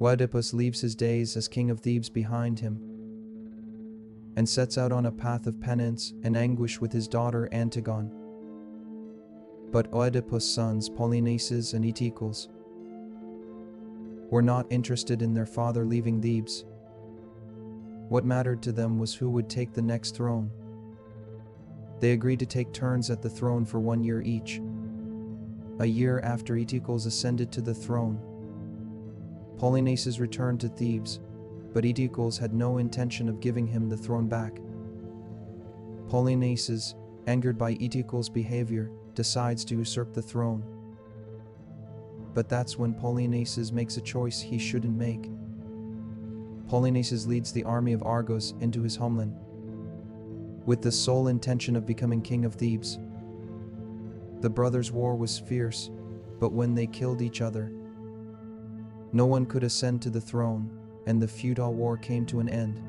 Oedipus leaves his days as king of Thebes behind him and sets out on a path of penance and anguish with his daughter Antigone. But Oedipus' sons Polyneices and Eteocles were not interested in their father leaving Thebes. What mattered to them was who would take the next throne. They agreed to take turns at the throne for 1 year each. A year after Eteocles ascended to the throne, Polyneices returned to Thebes, but Eteocles had no intention of giving him the throne back. Polyneices, angered by Eteocles' behavior, decides to usurp the throne. But that's when Polyneices makes a choice he shouldn't make. Polyneices leads the army of Argos into his homeland, with the sole intention of becoming king of Thebes. The brothers' war was fierce, but when they killed each other, no one could ascend to the throne, and the feudal war came to an end.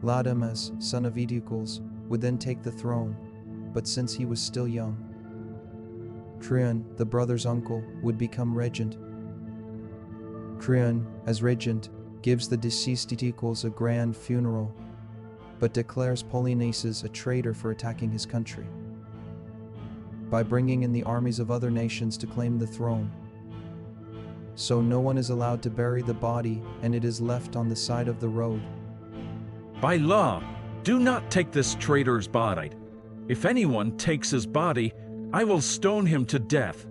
Laodamas, son of Eteocles, would then take the throne, but since he was still young, Creon, the brother's uncle, would become regent. Creon, as regent, gives the deceased Eteocles a grand funeral, but declares Polyneices a traitor for attacking his country by bringing in the armies of other nations to claim the throne. So no one is allowed to bury the body, and it is left on the side of the road. By law, do not take this traitor's body. If anyone takes his body, I will stone him to death.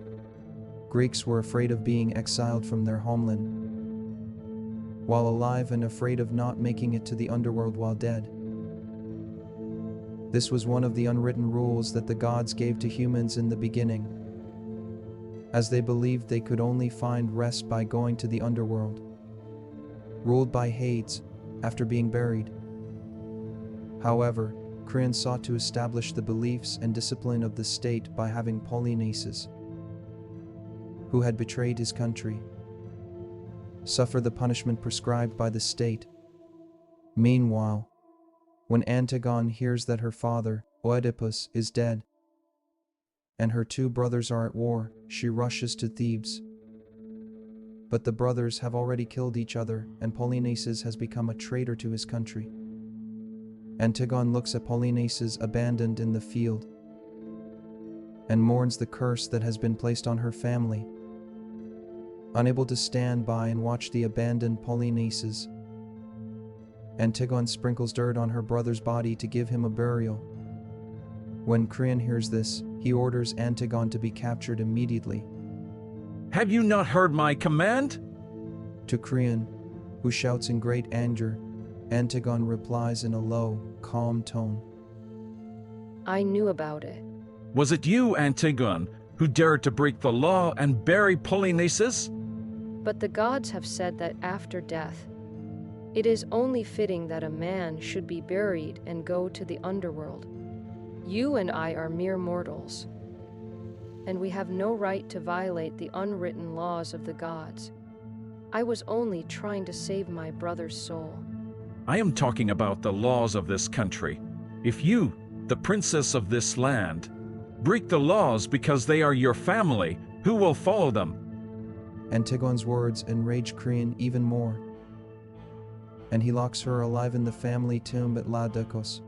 Greeks were afraid of being exiled from their homeland while alive and afraid of not making it to the underworld while dead. This was one of the unwritten rules that the gods gave to humans in the beginning, as they believed they could only find rest by going to the underworld, ruled by Hades, after being buried. However, Creon sought to establish the beliefs and discipline of the state by having Polyneices, who had betrayed his country, suffer the punishment prescribed by the state. Meanwhile, when Antigone hears that her father, Oedipus, is dead, and her 2 brothers are at war, she rushes to Thebes. But the brothers have already killed each other, and Polyneices has become a traitor to his country. Antigone looks at Polyneices abandoned in the field and mourns the curse that has been placed on her family. Unable to stand by and watch the abandoned Polyneices, Antigone sprinkles dirt on her brother's body to give him a burial. When Creon hears this, he orders Antigone to be captured immediately. Have you not heard my command? To Creon, who shouts in great anger, Antigone replies in a low, calm tone. I knew about it. Was it you, Antigone, who dared to break the law and bury Polyneices? But the gods have said that after death, it is only fitting that a man should be buried and go to the underworld. You and I are mere mortals, and we have no right to violate the unwritten laws of the gods. I was only trying to save my brother's soul. I am talking about the laws of this country. If you, the princess of this land, break the laws because they are your family, who will follow them? Antigone's words enrage Creon even more, and he locks her alive in the family tomb at Laodicos.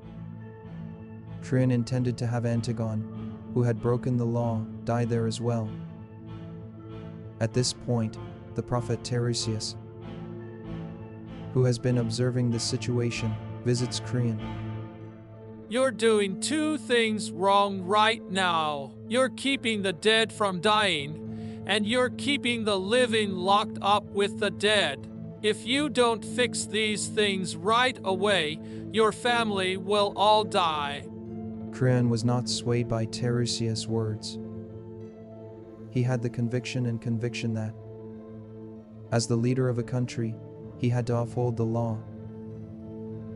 Creon intended to have Antigone, who had broken the law, die there as well. At this point, the prophet Teiresias, who has been observing the situation, visits Creon. You're doing 2 things wrong right now. You're keeping the dead from dying, and you're keeping the living locked up with the dead. If you don't fix these things right away, your family will all die. Creon was not swayed by Teiresias' words. He had the conviction that, as the leader of a country, he had to uphold the law.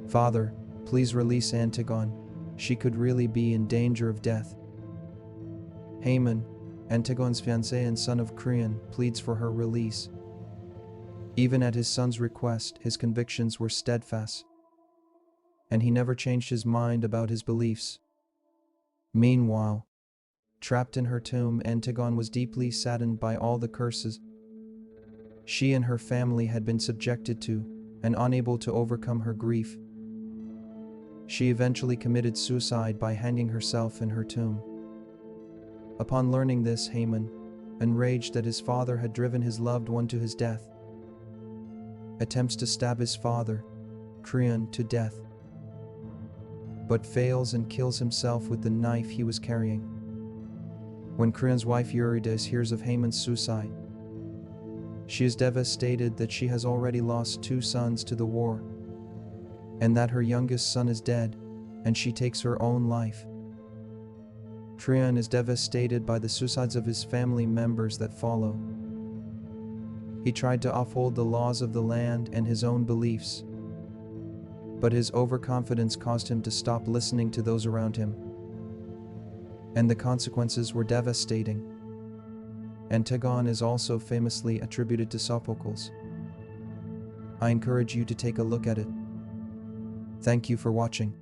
Father, please release Antigone. She could really be in danger of death. Haman, Antigone's fiancé and son of Creon, pleads for her release. Even at his son's request, his convictions were steadfast, and he never changed his mind about his beliefs. Meanwhile, trapped in her tomb, Antigone was deeply saddened by all the curses She and her family had been subjected to and unable to overcome her grief. She eventually committed suicide by hanging herself in her tomb. Upon learning this, Haman, enraged that his father had driven his loved one to his death, attempts to stab his father, Creon, to death, but fails and kills himself with the knife he was carrying. When Creon's wife Eurydice hears of Haman's suicide, she is devastated that she has already lost 2 sons to the war, and that her youngest son is dead, and she takes her own life. Creon is devastated by the suicides of his family members that follow. He tried to uphold the laws of the land and his own beliefs, but his overconfidence caused him to stop listening to those around him, and the consequences were devastating. Antigone is also famously attributed to Sophocles. I encourage you to take a look at it. Thank you for watching.